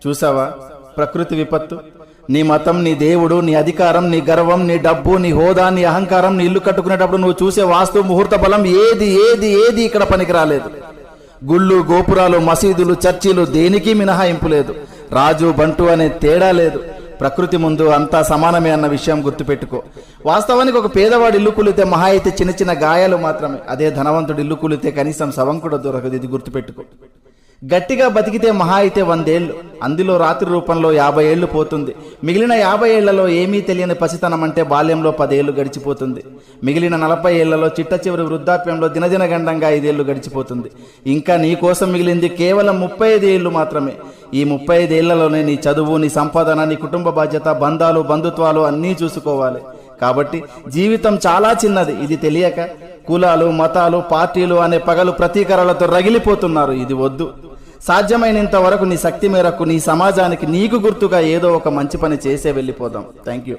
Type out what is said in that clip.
చూసావా ప్రకృతి విపత్తు? నీ మతం, నీ దేవుడు, నీ అధికారం, నీ గర్వం, నీ డబ్బు, నీ హోదా, నీ అహంకారం, నీ ఇల్లు కట్టుకునేటప్పుడు నువ్వు చూసే వాస్తు ముహూర్త బలం ఏది ఏది ఏది ఇక్కడ పనికి రాలేదు. గుళ్ళు, గోపురాలు, మసీదులు, చర్చిలు దేనికి మినహాయింపు లేదు. రాజు బంటు అనే తేడా లేదు. ప్రకృతి ముందు అంతా సమానమే అన్న విషయం గుర్తుపెట్టుకో. వాస్తవానికి ఒక పేదవాడు ఇల్లు కూలితే మహా అయితే చిన్న చిన్న గాయాలు మాత్రమే. అదే ధనవంతుడు ఇల్లు కూలితే కనీసం శవం కూడా దొరకదు. ఇది గుర్తుపెట్టుకో. గట్టిగా బతికితే మహా అయితే 100 ఏళ్ళు, అందులో రాత్రి రూపంలో 50 ఏళ్ళు పోతుంది. మిగిలిన 50 ఏళ్లలో ఏమీ తెలియని పసితనం అంటే బాల్యంలో 10 ఏళ్ళు గడిచిపోతుంది. మిగిలిన 40 ఏళ్లలో చిట్ట చివరి వృద్ధాప్యంలో దినదిన గండంగా 5 ఏళ్ళు గడిచిపోతుంది. ఇంకా నీ కోసం మిగిలింది కేవలం 35 ఏళ్ళు మాత్రమే. ఈ 35 ఏళ్లలోనే నీ చదువు, నీ సంపాదన, నీ కుటుంబ బాధ్యత, బంధాలు, బంధుత్వాలు అన్నీ చూసుకోవాలి. కాబట్టి జీవితం చాలా చిన్నది. ఇది తెలియక కులాలు, మతాలు, పార్టీలు అనే పగలు ప్రతీకారాలతో రగిలిపోతున్నారు. ఇది వద్దు. సాధ్యమైనంత వరకు నీ శక్తి మేరకు నీ సమాజానికి నీకు గుర్తుగా ఏదో ఒక మంచి పని చేసే వెళ్ళిపోదాం. Thank you.